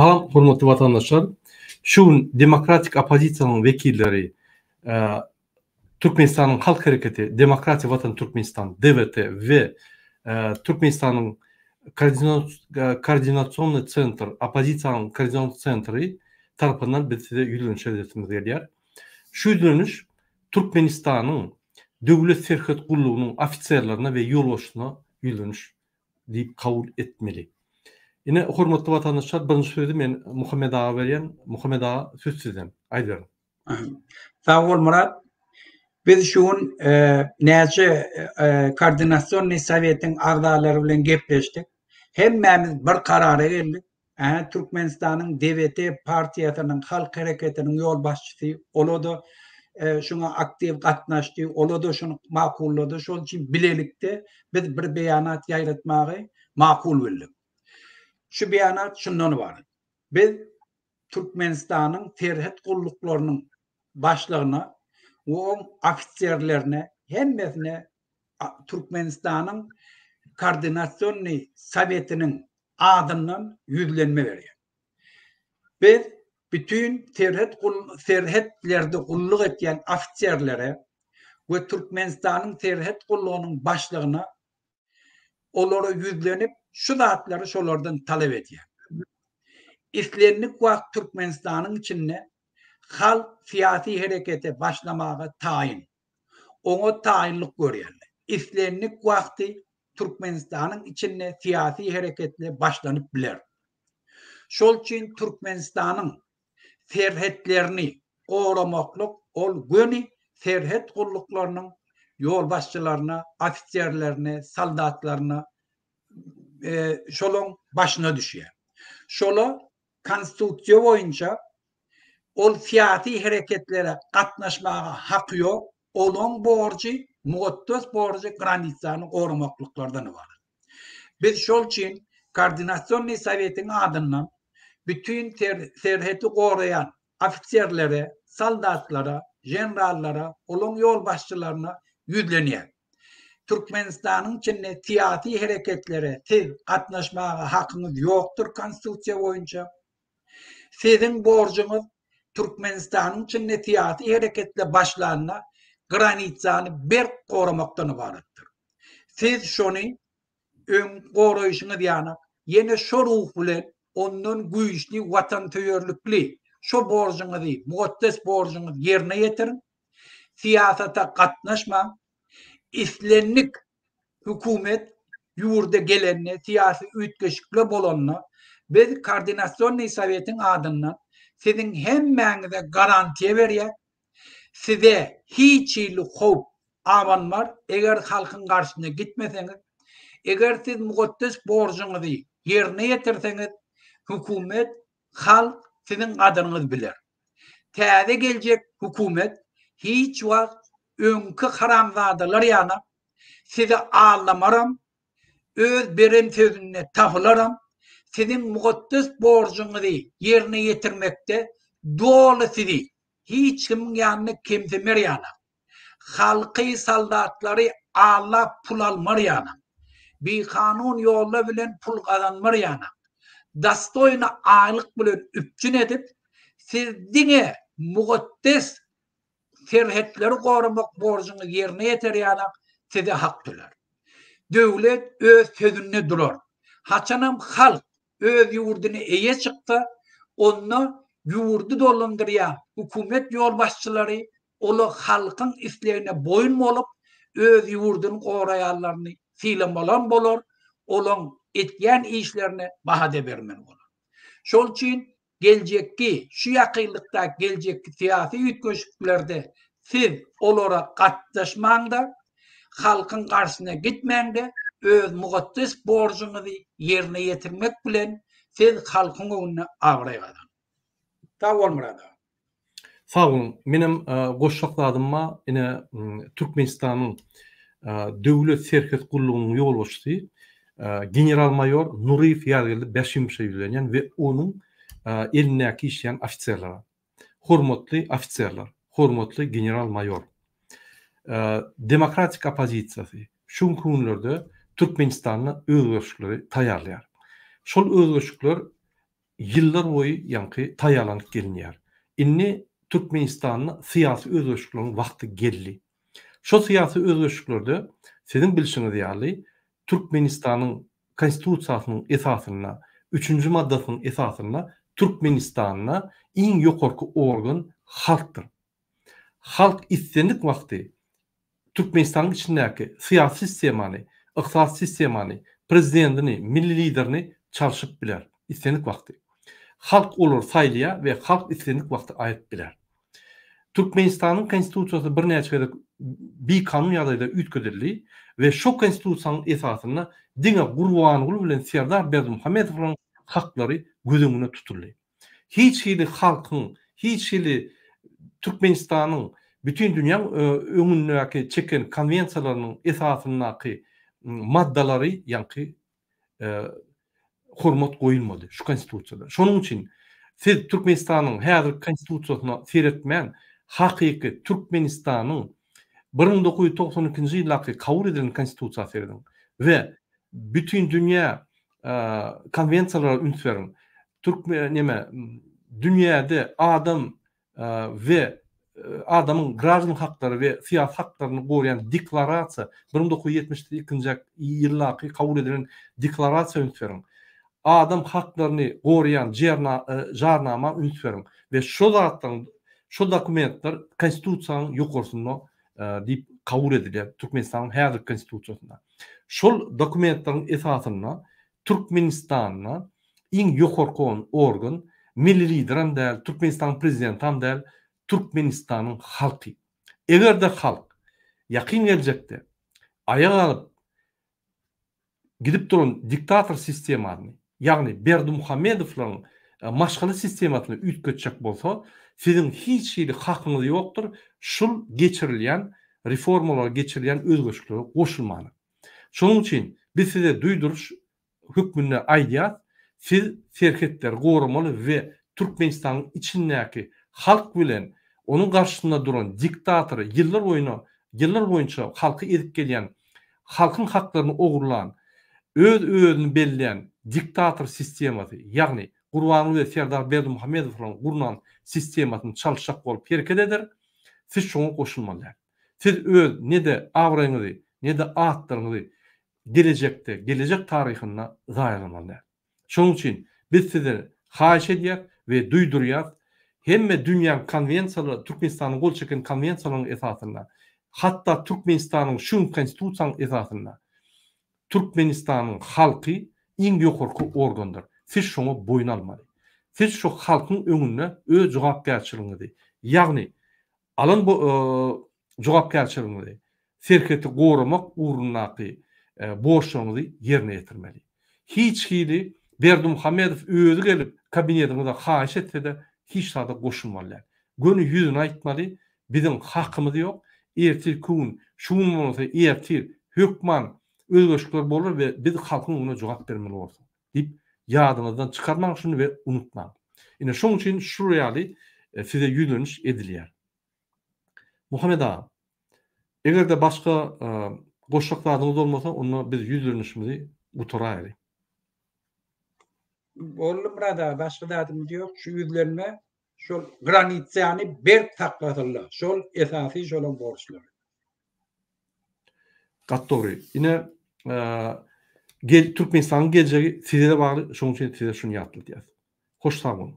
Salam hormatly vatandaşlar. Şu demokratik opozisiyanın vekilleri Türkmenistan'ın Halk Hareketi, Demokratik Vatan Türkmenistan, DVT ve Türkmenistan'ın Koordinasyonlu Center, Opozisiyanın Koordinasyonlu Centeri tarafından bize yürüyüş edilmemiz geliyor. Şu yürüyüş Türkmenistan'ın devlet serhat kuruluğunun ofisiyerlerine ve yolbaşına yürüyüş deyip kabul etmeli. Yine hormatly vatandaşlar, birinci sözü men Muhammed Ağa berýän. Muhammed Ağa söz sizden. Aýdyň. Sağ ol Murat. Biz şuun näçe koordinasiýon sowetiň agdalary bilen gepleşdik. Hemmemiz bir karara geldik. Türkmenistanyň DVT partiýasynyň Halk Hareketiniň ýol başçysy olady. Şuna aktiv gatnaşdy. Olady şunu makullady. Şol üçin bilelikde biz bir beýanat ýaýratmagy makul bildik. Şu beýanat şundan ibaret. Biz Türkmenistanyň terhet gulluklarının başlygyna, o ofisierlerine, hemmesine Türkmenistanyň Koordinasyonly Sowetiniň adından yüzlenme berýär. Biz bütün terhetlerde gulluk etýän ofisierlere we Türkmenistanyň terhet gullugynyň başlygyna olara yüzlenip şu zatlary şolardan talep etýär. İslenlik wagt Türkmenistanyň içinde halk siyasi harekete başlamaga tayin. Oňa tayinlik görýärler. İslenlik wagty Türkmenistanyň içinde siyasi hareketle başlanyp biler. Şol üçin Türkmenistanyň serhetlerini goramaklyk ol göni serhet gulluklarının yol başçylaryna, ofisierlerine, soldatlaryna şolun başına düşýär. Şola konstitusiýa boýunça ol siyasi hareketlere gatnaşmaga haky ýok. Olan borçy, mugattas borçy granitsany goramaklyklарdan ibaret. Biz şol üçin Koordinasyonly Sowetiň adından bütün serheti gorayan ofisierlere, soldatlara, generallara, olan yol başçylaryna yüzlenýär. Türkmenistanyň içinde siyasi hareketlere siz gatnaşmaga hakyňyz ýokdur konstitusiýa boýunça. Sizin borcuňyz Türkmenistanyň içinde siyasi hareketle başlanyna granitsany bir goramakdan ibaretdir. Siz şonu goraýyşyňyz ýana ýene şo ruh bilen ondan güýçli watantöýerlikli şo borcuňyzy, mugattas borcuňyzy ýerine ýetirin. Siyasata gatnaşma. İslenlik hükümet ýurda gelenine, siyasi ütgeşikle bolanna biz Koordinasyonly Sowetiň adından sizin hemmäňize garantiýa berýär. Size hiç ýyly howp awanmar. Eger halkyň garşyna gitmeseňiz, eger siz mugattas borcuňyzy ýerine ýetirseňiz, hükümet, halk sizin gadyryňyzy biler. Täze geljek hükümet hiç wagt öňkü haramzadalar ýana sizi ağlamaram, öz beren sözüne tahlaram, sizin mugattas borcuňyzy ýerine ýetirmekde dolu sizi hiç kim ýanyna kemsemer ýana, halky soldatlary ağlap pul almar ýana, bir kanun ýolla bilen pul gazanmar ýana, dastoyna aýlyk bilen üpçün edip, siz diňe mugattas serhetleri goramak borcuňy ýerine ýeterýäna size hak töler. Döwlet öz sözüne durar. Haçanam halk öz ýurduny eýe çykdy, onu ýurdu dolandyrýan hükümet ýol başçylary ola halkyň islegine boýun bolup öz ýurduny goraýanlaryny silamalan bolar, olaň etýän işlerine bahada bermen bolar. Şol üçin geljekki, şu ýakynlykda geljekki siyasi ütgeşiklerde siz olara gatnaşmaňda, halkyň garşyna gitmäňde öz mugattas borcuňyzy ýerine ýetirmek bilen siz halkyň öňüne agraýadan. Sağ ol Murat. Sağ olun. Menim goşşakladyma ine Türkmenistanyň döwlet serhet gullugynyň ýolbaşçysy general-mayor Nuriýew ýaly Beşimşe ýüzlenýän we onuň elindäki işleyen ofisierler, hormatly ofisierler, hormatly general-mayor. Demokratik opozisiýasy şu günlerde Türkmenistanyň özgürlükleri taýýarlar. Şol özgürlükler yıllar boyu yankı taýýarlanyp gelinýär. Inni Türkmenistanyň syýasy özgörçlüğiniň wagty geldi. Şo syýasy özgörçlükleri sizin bilişiňiz ýaly Türkmenistanyň konstitusiýasynyň esasyna, 3-nji maddasynyň esasyna Türkmenistanyna iň ýokarky organ halkdyr. Halk istendik wagty Türkmenistanyň içindäki syýasy sistemany, ykdysady sistemany, prezidentini, milli liderini çalşyp biler. İstendik wagty. Halk olur saýlýar we halk istendik wagty aýyp biler. Türkmenistanyň konstitusiýasy bir näçe bir kanun ýadyda üýtgedildi we şo konstitusiýanyň esasyna diňe Gurbangul bilen Serdar Berdimuhammedowyň haklary gözüňe tutuldy. Hiç hili halkyň, hiç hili Türkmenistanyň bütün dünýä öňündäki çeken konwensiýalarynyň esasyndaky maddalary ýanky hormat goýulmady şu konstitusiýada. Şonuň üçin siz Türkmenistanyň häzirki konstitusiýasyna seretmän hakyky Türkmenistanyň 1992-nji ýyldaky kabul edilen konstitusiýasy edin we bütün dünýä konwensiýalary ünsürin. Dünýäde adam we adamın građanlyk haklary we syýasy haklaryny goýan deklarasiýa 1972-nji ýyldaky kabul edilen deklarasiýa ünsürin. Adam haklaryny goýan jarnama ünsürin we şo dokumentler konstitusiýanyň ýokarsyna diýip kabul edilýär Türkmenistanyň häzirki konstitusiýasynda. Şol dokumentleriň esasyna Türkmenistanyň iň ýokarky organ milli lider hem däl, Türkmenistanyň prezidenti hem däl, Türkmenistanyň halky. Egerde halk ýakyn geljekde aýag alyp gidip duran diktator sistemany, ýagny Berdimuhammedowyň maşgaly sistematyny üýtgetjek bolsa, sizin hiç hili hakyňyz ýokdur. Şol geçirilýän reformalar, geçirilýän özgörçlüklere goşulmany. Şonuň üçin biz size duýduruş hükmünde aýdýar, siz serhetler gorumaly we Türkmenistanyň içindäki halk bilen onun karşısında duran diktatory yıllar boyunca halkı edip gelýän, halkın haklaryny ogurlan, özüni belleýän diktator sistemasy, ýagny Gurbangul we Serdar Berdimuhammedowyň gurulan sistematyny çalşak bolup hereket eder. Siz şoňa goşulmalylar. Siz öz nede awraňyzy, nede atlaryňyzy gelecek taryhyna zaýalamalylar. Şonuň üçin biz size haýyş edýär we duýdurýar. Hemme dünýä konwensiýalary, Türkmenistanyň gol çeken konwensiýalaryň esasyna, hatda Türkmenistanyň şu konstitusiýanyň esasyna Türkmenistanyň halky iň ýokarky organdyr. Siz şoňa boyun almaly. Siz şu halkyň öňünde öz jogapkärçiligiňizi, ýagny alan bu jogapkärçiligiňizi, serheti gorumak uğrundaky borçlaryňyzy ýerine ýetirmeli. Hiç hili Berdimuhammedow özü gelip kabinetiňizde haýyş etse-de hiç sada goşulmalylar. Gönü yüzüne aýtmaly, bizim hakkymyz ýok. Ertir gün, şuň bolsa ertir hökman özgörçlükler bolar we biz halkyň ona jogap bermeli bolsun diýip ýadyňyzdan çykarmaň şunu we unutmaň. Ine şoň üçin şu ýaly size ýüzleniş edilýär. Muhammed ağa, egerde başga goşuşlaryňyz bolmasa, onu biz ýüzlenişimizi utaraýaly. Oğlum burada başka dadım diyor. Şu yüzlerine şol granitsiyani berk taklatırlar. Şol esası şolun borçları. Gattory. Yine Türkmenistan'ın geleceği size de bağlı. Şoň üçin size şunu ýatly diýär. Hoş sağ olun.